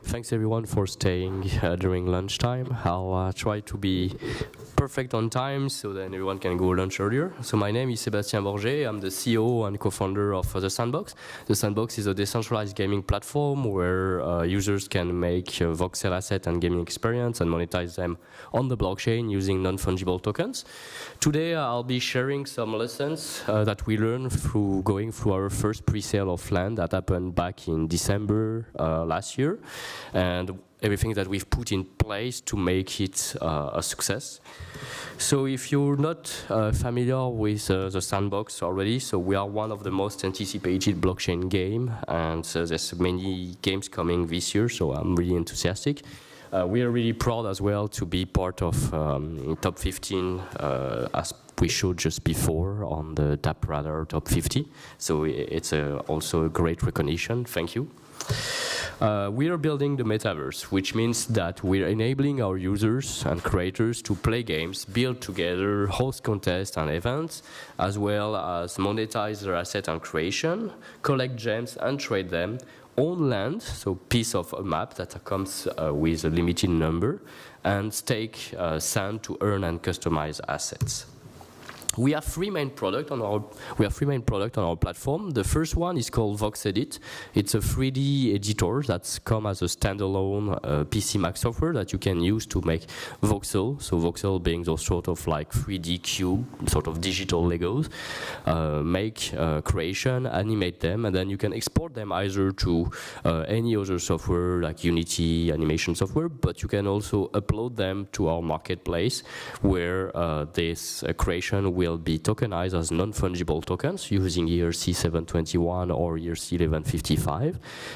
Thanks everyone for staying during lunchtime. I'll try to be perfect on time so then everyone can go lunch earlier. So my name is Sebastien Borget. I'm the CEO and co-founder of the Sandbox. The Sandbox is a decentralized gaming platform where users can make voxel asset and gaming experience and monetize them on the blockchain using non-fungible tokens. Today I'll be sharing some lessons that we learned through going through our first pre-sale of land that happened back in December last year, and everything that we've put in place to make it a success. So if you're not familiar with the Sandbox already, so we are one of the most anticipated blockchain game, and there's many games coming this year, so I'm really enthusiastic. We are really proud as well to be part of top 15 as we showed just before on the Tap Radar top 50. So it's also a great recognition. Thank you. We are building the metaverse, which means that we're enabling our users and creators to play games, build together, host contests and events, as well as monetize their asset and creation, collect gems and trade them, own land, so piece of a map that comes with a limited number, and stake sand to earn and customize assets. We have three main products on our platform. The first one is called VoxEdit. It's a 3D editor that's come as a standalone PC Mac software that you can use to make voxel. So voxel being those sort of like 3D cube, sort of digital Legos. Make creation, animate them, and then you can export them either to any other software like Unity animation software, but you can also upload them to our marketplace where this creation will be tokenized as non-fungible tokens using ERC-721 or ERC-1155,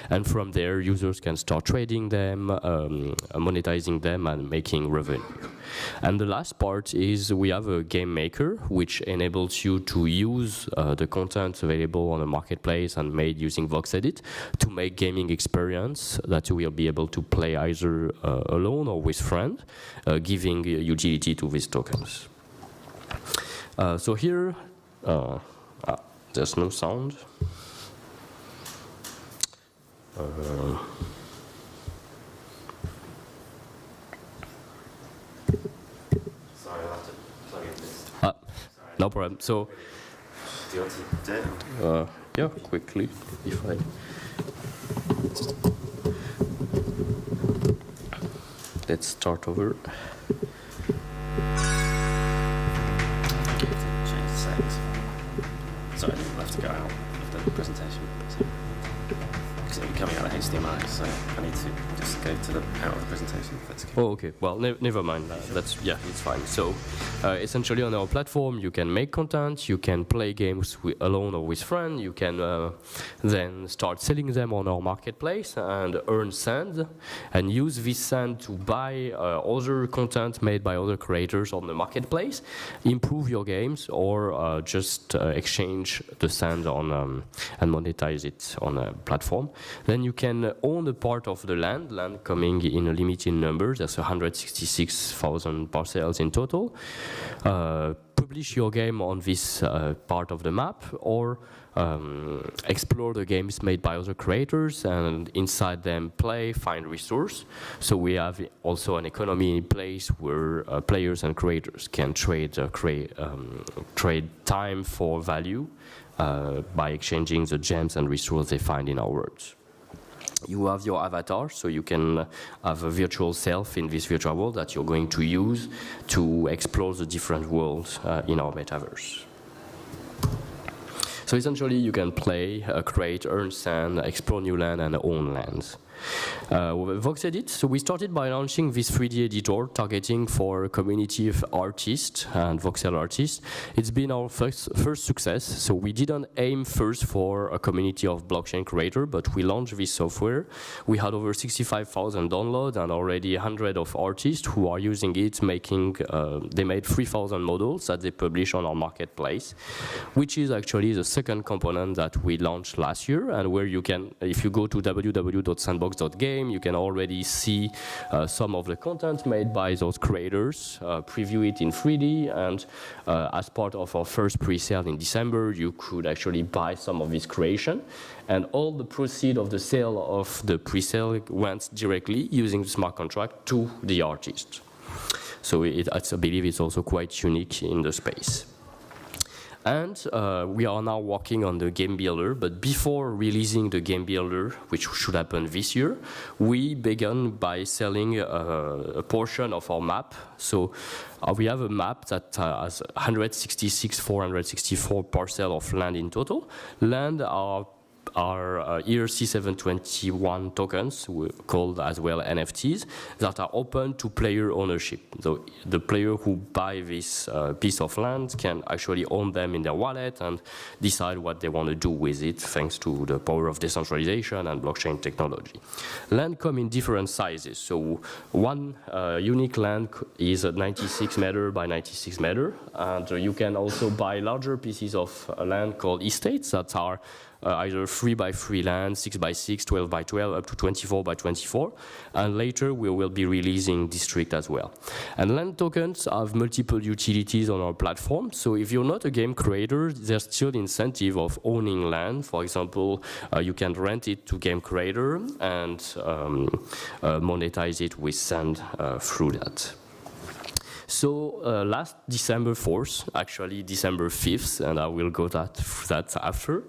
and from there users can start trading them, monetizing them, and making revenue. And the last part is we have a game maker which enables you to use the content available on the marketplace and made using VoxEdit to make gaming experience that you will be able to play either alone or with friends, giving utility to these tokens. So here, there's no sound. Sorry, I'll have to plug in this. No problem. So, do you want to do it? Yeah, quickly, if I. Let's start over. Sorry, I'll have to go out of the presentation. Because it'll be coming out of HDMI, so I need to just go to out of the presentation if that's okay. Oh, okay. Well, never mind. That's it's fine. So, essentially on our platform, you can make content, you can play games alone or with friends, you can then start selling them on our marketplace and earn sand, and use this sand to buy other content made by other creators on the marketplace, improve your games, or just exchange the sand on and monetize it on a platform. Then you can own a part of the land coming in a limited number. There's 166,000 parcels in total. Publish your game on this part of the map, or explore the games made by other creators and inside them play, find resource. So we have also an economy in place where players and creators can trade time for value by exchanging the gems and resources they find in our worlds. You have your avatar, so you can have a virtual self in this virtual world that you're going to use to explore the different worlds in our metaverse. So essentially you can play, create, earn sand, explore new land, and own lands. VoxEdit, so we started by launching this 3D editor targeting for a community of artists and voxel artists. It's been our first success, so we didn't aim first for a community of blockchain creators, but we launched this software. We had over 65,000 downloads and already 100 of artists who are using it, they made 3,000 models that they publish on our marketplace, which is actually the second component that we launched last year, and where you can, if you go to www.sandbox.game, you can already see some of the content made by those creators, preview it in 3D, and as part of our first pre-sale in December, you could actually buy some of this creation, and all the proceeds of the sale of the pre-sale went directly using the smart contract to the artist. So I believe it's also quite unique in the space. And we are now working on the game builder, but before releasing the game builder, which should happen this year, we began by selling a portion of our map. So we have a map that has 464 parcels of land in total. Land are ERC-721 tokens, called as well NFTs, that are open to player ownership. So the player who buy this piece of land can actually own them in their wallet and decide what they want to do with it, thanks to the power of decentralization and blockchain technology. Land come in different sizes. So one unique land is 96 meter by 96 meter, and you can also buy larger pieces of land called estates that are either 3 by 3 land, 6 by 6, 12 by 12, up to 24 by 24. And later we will be releasing district as well. And land tokens have multiple utilities on our platform. So if you're not a game creator, there's still incentive of owning land. For example, you can rent it to game creator and monetize it with sand through that. So last December 4th, actually December 5th, and I will go that after,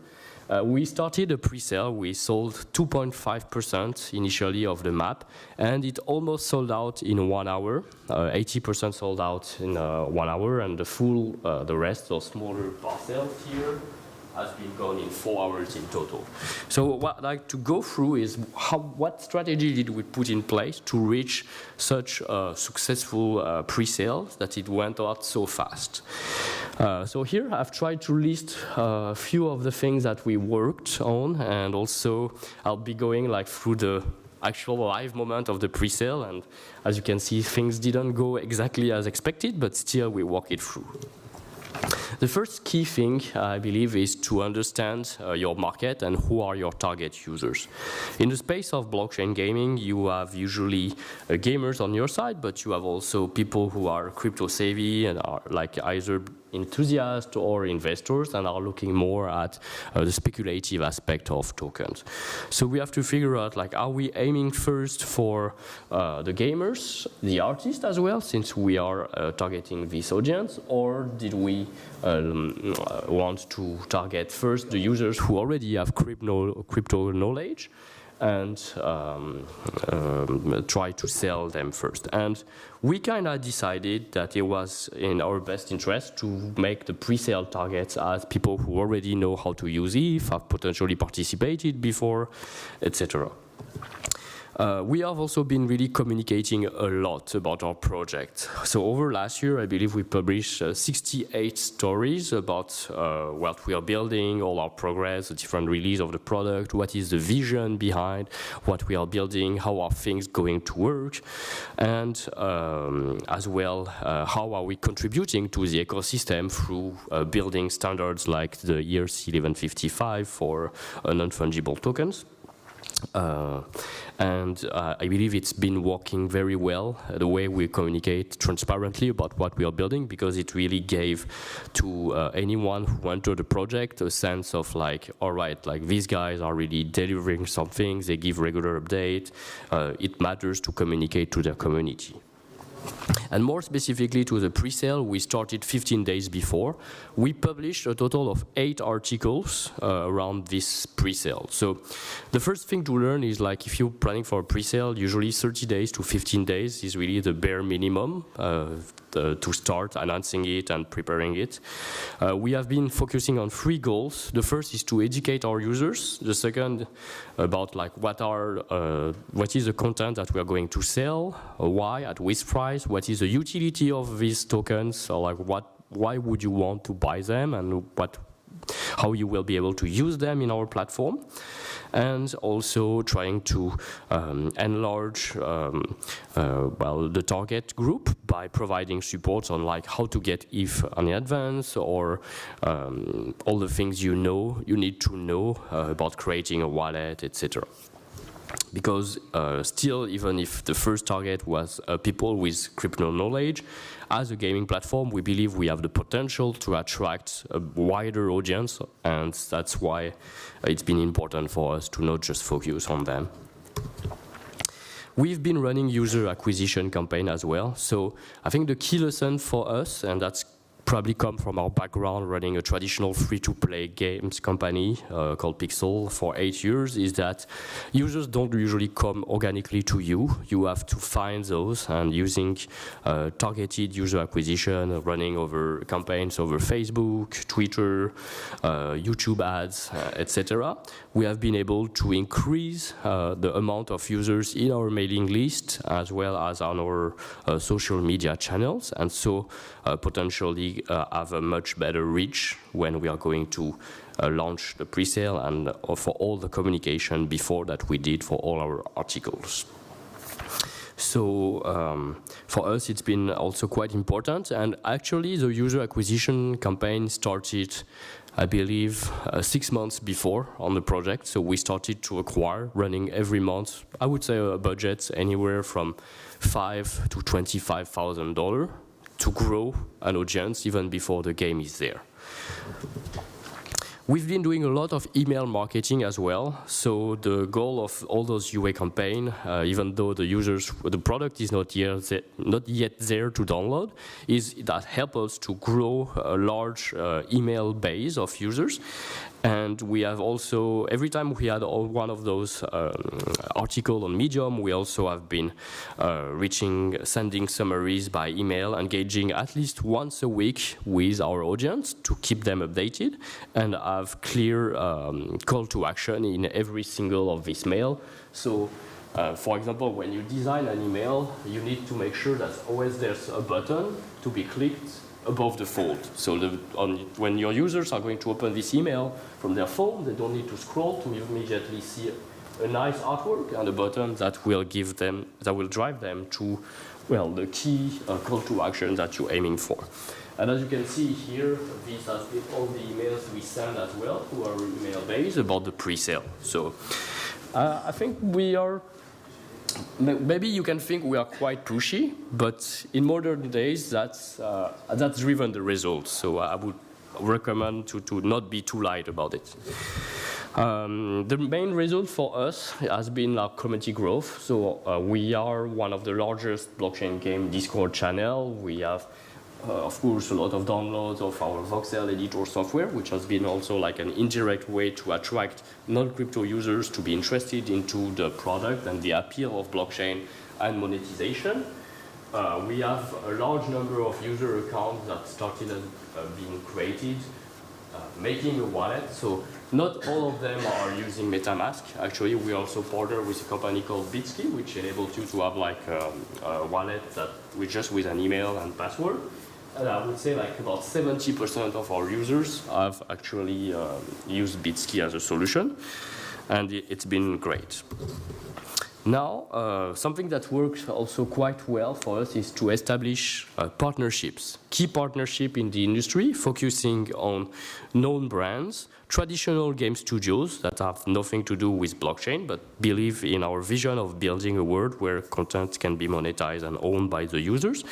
we started a pre-sale. We sold 2.5% initially of the map, and it almost sold out in 1 hour. 80% sold out in 1 hour, and the rest, those smaller parcels here, has been gone in 4 hours in total. So what I'd like to go through is what strategy did we put in place to reach such a successful pre-sale that it went out so fast. So here I've tried to list a few of the things that we worked on, and also I'll be going through the actual live moment of the pre-sale, and as you can see, things didn't go exactly as expected, but still we walk it through. The first key thing, I believe, is to understand your market and who are your target users. In the space of blockchain gaming, you have usually gamers on your side, but you have also people who are crypto savvy and are either enthusiasts or investors and are looking more at the speculative aspect of tokens. So we have to figure out, are we aiming first for the gamers, the artists as well, since we are targeting this audience, or did we want to target first the users who already have crypto knowledge and try to sell them first? And we kind of decided that it was in our best interest to make the pre-sale targets as people who already know how to use ETH, have potentially participated before, etc. We have also been really communicating a lot about our project. So over last year, I believe we published 68 stories about what we are building, all our progress, the different release of the product, what is the vision behind what we are building, how are things going to work, and as well, how are we contributing to the ecosystem through building standards like the ERC 1155 for non-fungible tokens. And I believe it's been working very well, the way we communicate transparently about what we are building, because it really gave to anyone who entered the project a sense of all right, these guys are really delivering something, they give regular update, it matters to communicate to their community. And more specifically to the pre-sale, we started 15 days before. We published a total of 8 articles around this pre-sale. So the first thing to learn is if you're planning for a pre-sale, usually 30 days to 15 days is really the bare minimum to start announcing it and preparing it. We have been focusing on 3 goals. The first is to educate our users. The second about what is the content that we are going to sell, why, at which price, what is the utility of these tokens, or why would you want to buy them, and how you will be able to use them in our platform, and also trying to enlarge well, the target group by providing support on like how to get ETH in advance, or all the things you need to know about creating a wallet, etc. Because still, even if the first target was people with crypto knowledge, as a gaming platform, we believe we have the potential to attract a wider audience, and that's why it's been important for us to not just focus on them. We've been running user acquisition campaign as well, so I think the key lesson for us, and that's probably come from our background running a traditional free-to-play games company called Presale for 8 years, is that users don't usually come organically to you. You have to find those, and using targeted user acquisition, running over campaigns over Facebook, Twitter, YouTube ads, etc. We have been able to increase the amount of users in our mailing list as well as on our social media channels, and so potentially have a much better reach when we are going to launch the pre-sale, and for all the communication before that we did for all our articles. So for us it's been also quite important, and actually the user acquisition campaign started, I believe, 6 months before on the project. So we started to acquire, running every month, I would say a budget anywhere from $5,000 to $25,000 to grow an audience even before the game is there. We've been doing a lot of email marketing as well. So the goal of all those UA campaign, even though the product is not yet there to download, is that help us to grow a large email base of users. And we have also, every time we had one of those articles on Medium, we also have been sending summaries by email, engaging at least once a week with our audience to keep them updated, and have clear call to action in every single of this mail. So, for example, when you design an email, you need to make sure that always there's a button to be clicked above the fold. So when your users are going to open this email from their phone, they don't need to scroll to immediately see a nice artwork and a button that will drive them to, well, the key call to action that you're aiming for. And as you can see here, these are all the emails we send as well to our email base about the pre-sale. So I think we are, maybe you can think we are quite pushy, but in modern days, that's driven the results. So I would recommend to not be too light about it. The main result for us has been our community growth. So we are one of the largest blockchain game Discord channel. We have, of course, a lot of downloads of our voxel editor software, which has been also like an indirect way to attract non-crypto users to be interested into the product and the appeal of blockchain and monetization. We have a large number of user accounts that started being created, making a wallet. So not all of them are using MetaMask. Actually, we also partner with a company called Bitski, which enables you to have like a wallet that with an email and password. And I would say like about 70% of our users have actually used Bitski as a solution, and it's been great. Now, something that works also quite well for us is to establish partnerships, key partnership in the industry, focusing on known brands, traditional game studios that have nothing to do with blockchain, but believe in our vision of building a world where content can be monetized and owned by the users,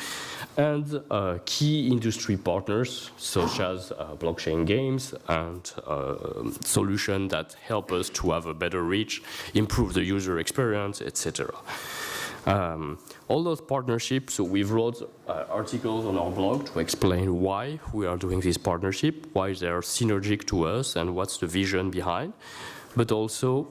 and key industry partners such as blockchain games and solutions that help us to have a better reach, improve the user experience, etc. All those partnerships, so we've wrote articles on our blog to explain why we are doing this partnership, why they are synergic to us, and what's the vision behind. But also,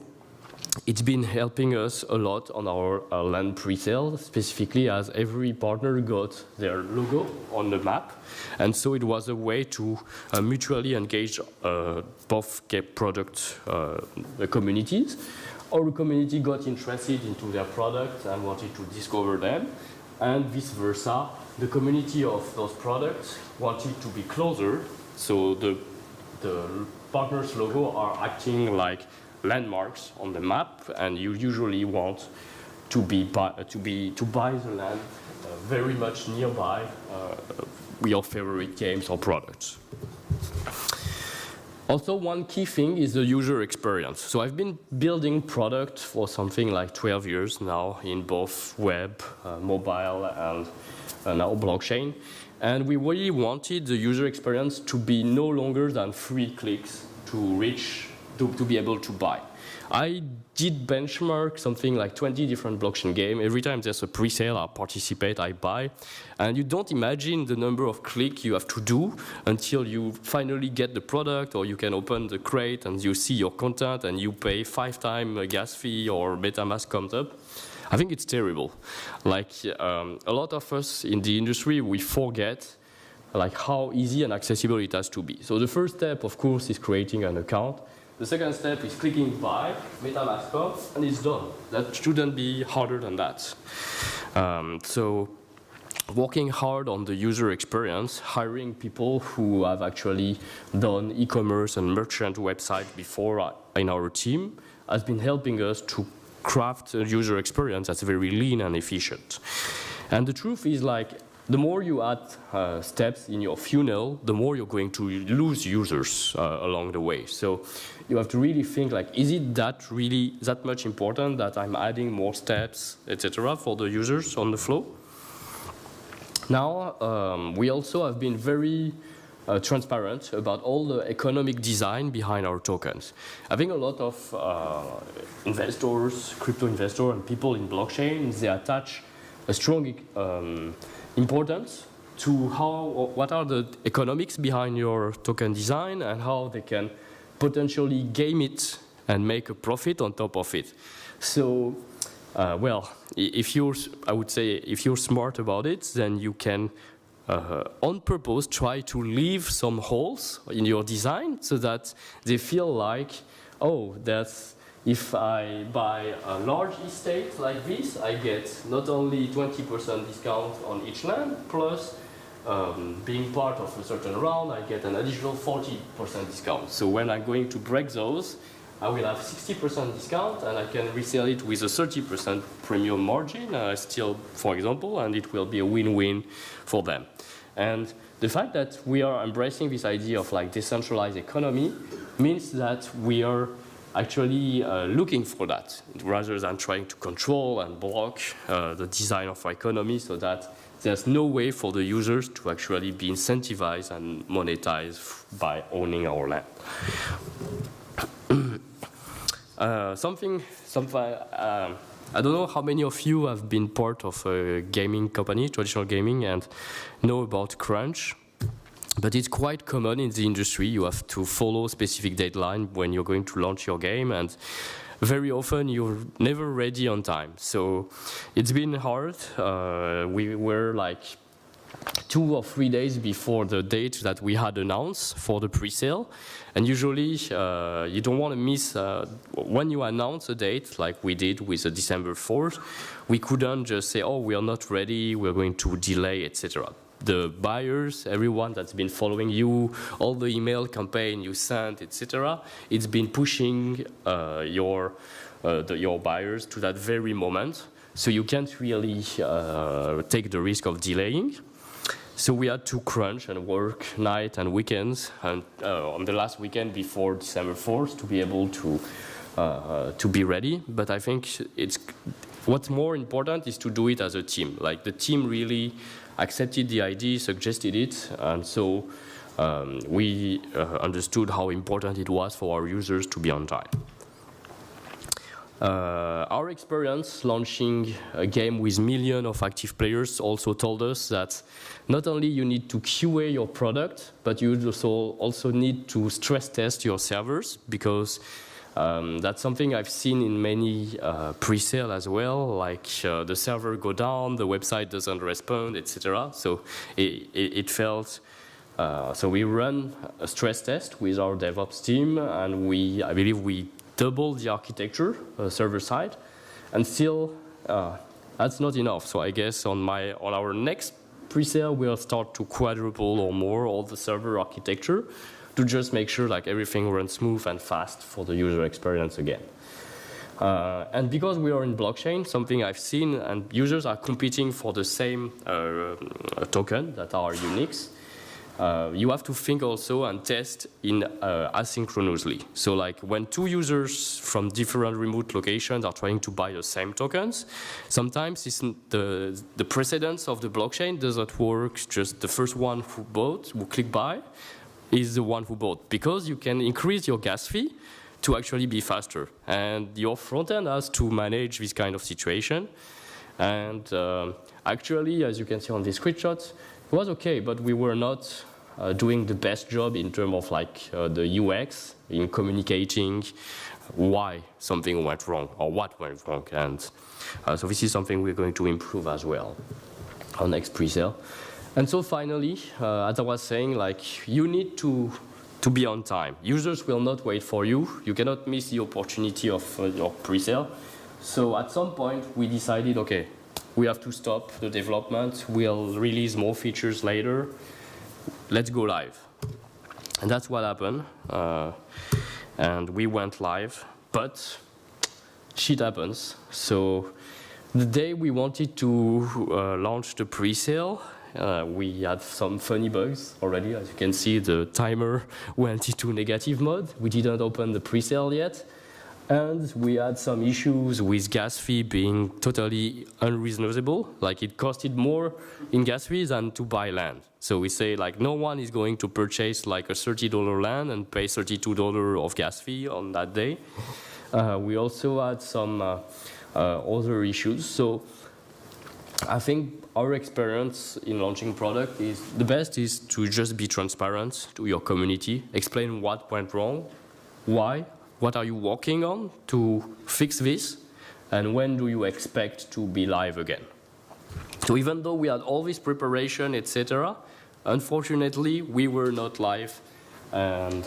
it's been helping us a lot on our land pre-sale, specifically as every partner got their logo on the map. And so it was a way to mutually engage both product communities. Our community got interested into their product and wanted to discover them, and vice versa. The community of those products wanted to be closer, so the the partners' logo are acting like landmarks on the map, and you usually want to buy the land very much nearby your favorite games or products. Also, one key thing is the user experience. So I've been building product for something like 12 years now in both web, mobile, and now blockchain. And we really wanted the user experience to be no longer than 3 clicks to be able to buy. I did benchmark something like 20 different blockchain games. Every time there's a pre-sale, I participate, I buy. And you don't imagine the number of clicks you have to do until you finally get the product, or you can open the crate and you see your content and you pay 5 times a gas fee or MetaMask comes up. I think it's terrible. Like a lot of us in the industry, we forget like how easy and accessible it has to be. So the first step, of course, is creating an account. The second step is clicking buy, MetaMask comes, and it's done. That shouldn't be harder than that. So working hard on the user experience, hiring people who have actually done e-commerce and merchant website before in our team has been helping us to craft a user experience that's very lean and efficient. And the truth is, like, the more you add steps in your funnel, the more you're going to lose users along the way. So you have to really think, like, is it really that much important that I'm adding more steps, etc., for the users on the flow? Now, we also have been very transparent about all the economic design behind our tokens. I think a lot of investors, crypto investors, and people in blockchain, they attach a strong importance to what are the economics behind your token design and how they can potentially game it and make a profit on top of it. So, well, I would say if you're smart about it, then you can on purpose try to leave some holes in your design so that they feel like, oh, if I buy a large estate like this, I get not only 20% discount on each land, plus being part of a certain round, I get an additional 40% discount. So when I'm going to break those, I will have 60% discount, and I can resell it with a 30% premium margin still, for example, and it will be a win-win for them. And the fact that we are embracing this idea of like decentralized economy means that we are actually looking for that, rather than trying to control and block the design of our economy, so that there's no way for the users to actually be incentivized and monetized by owning our land. I don't know how many of you have been part of a gaming company, traditional gaming, and know about crunch. But it's quite common in the industry. You have to follow a specific deadline when you're going to launch your game, and very often you're never ready on time. So it's been hard. We were like 2 or 3 days before the date that we had announced for the pre-sale. And usually you don't want to miss, when you announce a date, like we did with the December 4th, we couldn't just say, oh, we are not ready, we're going to delay, etc. The buyers, everyone that's been following you, all the email campaign you sent, etc., it's been pushing your buyers to that very moment. So you can't really take the risk of delaying. So we had to crunch and work night and weekends, and on the last weekend before December 4th to be able to be ready. But I think what's more important is to do it as a team. Like, the team really accepted the idea, suggested it, and so we understood how important it was for our users to be on time. Our experience launching a game with millions of active players also told us that not only you need to QA your product, but you also need to stress test your servers, because that's something I've seen in many pre-sale as well, like the server go down, the website doesn't respond, etc. So it felt, so we run a stress test with our DevOps team, and I believe we doubled the architecture, server side, and still that's not enough. So I guess on our next pre-sale, we'll start to quadruple or more all the server architecture to just make sure like everything runs smooth and fast for the user experience again. And because we are in blockchain, something I've seen, and users are competing for the same token that are uniques, you have to think also and test in asynchronously. So like when two users from different remote locations are trying to buy the same tokens, sometimes it's the precedence of the blockchain doesn't work. Just the first one who click buy, is the one who bought. Because you can increase your gas fee to actually be faster. And your front end has to manage this kind of situation. And actually, as you can see on this screenshot, it was okay, but we were not doing the best job in terms of like the UX in communicating why something went wrong or what went wrong. And so this is something we're going to improve as well on next presale. And so finally, as I was saying, like you need to be on time. Users will not wait for you. You cannot miss the opportunity of your presale. So at some point, we decided, okay, we have to stop the development. We'll release more features later. Let's go live. And that's what happened. And we went live, but shit happens. So the day we wanted to launch the presale, we had some funny bugs already. As you can see, the timer went into negative mode. We didn't open the presale yet. And we had some issues with gas fee being totally unreasonable. Like it costed more in gas fees than to buy land. So we say like no one is going to purchase like a $30 land and pay $32 of gas fee on that day. We also had some other issues. So I think our experience in launching product is the best is to just be transparent to your community, explain what went wrong, why, what are you working on to fix this, and when do you expect to be live again. So even though we had all this preparation, etc., unfortunately we were not live, and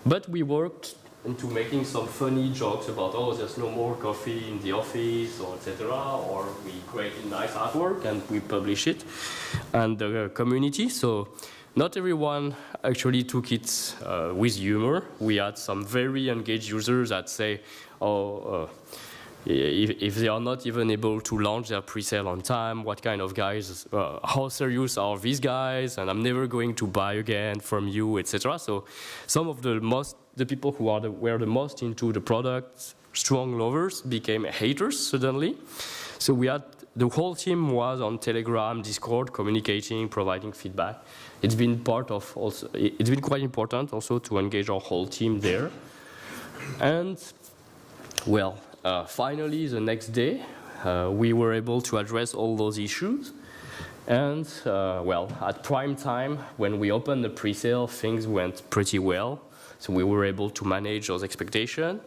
but we worked into making some funny jokes about, oh, there's no more coffee in the office, or etc., or we created nice artwork and we publish it, and the community. So not everyone actually took it with humor. We had some very engaged users that say, oh, if they are not even able to launch their presale on time, what kind of guys, how serious are these guys, and I'm never going to buy again from you, etc. So some of the people who were the most into the product, strong lovers, became haters suddenly. So the whole team was on Telegram, Discord, communicating, providing feedback. It's been it's been quite important also to engage our whole team there. And well, finally the next day, we were able to address all those issues. And well, at prime time, when we opened the presale, things went pretty well. So we were able to manage those expectations.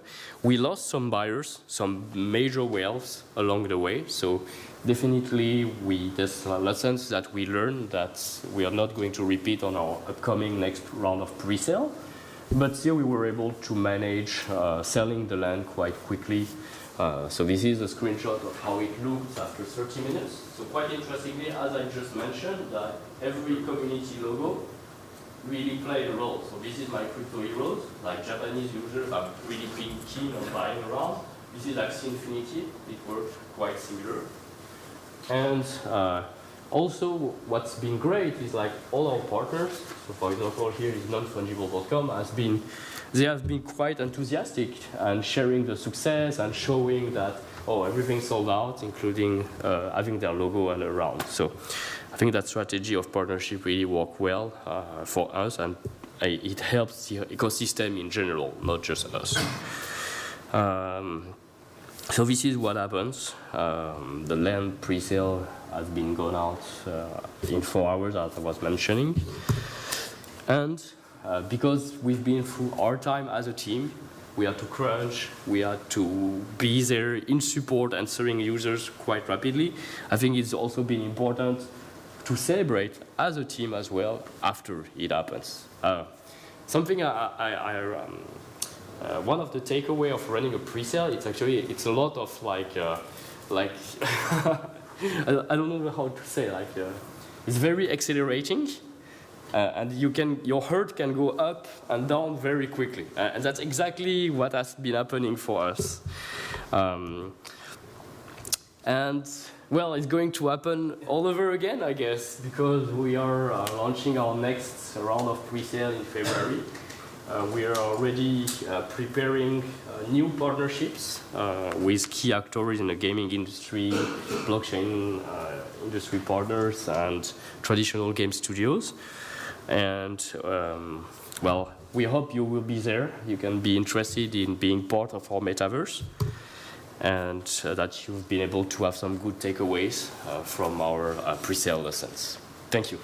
We lost some buyers, some major whales along the way. So definitely there's lessons that we learned that we are not going to repeat on our upcoming next round of presale. But still we were able to manage selling the land quite quickly. So this is a screenshot of how it looked after 30 minutes. So quite interestingly, as I just mentioned, that every community logo really played a role. So this is my crypto heroes, like Japanese users have really been keen on buying around. This is Axie Infinity, it worked quite similar. And also what's been great is like all our partners, so for example here is nonfungible.com, they have been quite enthusiastic and sharing the success and showing that, oh, everything sold out, including having their logo and around. So I think that strategy of partnership really worked well for us, and it helps the ecosystem in general, not just us. So this is what happens. The land presale has been gone out in 4 hours, as I was mentioning. And because we've been through our time as a team, we had to crunch, we had to be there in support and serving users quite rapidly. I think it's also been important to celebrate as a team as well after it happens. Something one of the takeaway of running a presale, it's a lot of like I don't know how to say, it's very exhilarating, and your heart can go up and down very quickly. And that's exactly what has been happening for us. And well, it's going to happen all over again, I guess, because we are launching our next round of pre-sale in February. We are already preparing new partnerships with key actors in the gaming industry, blockchain industry partners, and traditional game studios. And well, we hope you will be there. You can be interested in being part of our metaverse, and that you've been able to have some good takeaways from our pre-sale lessons. Thank you.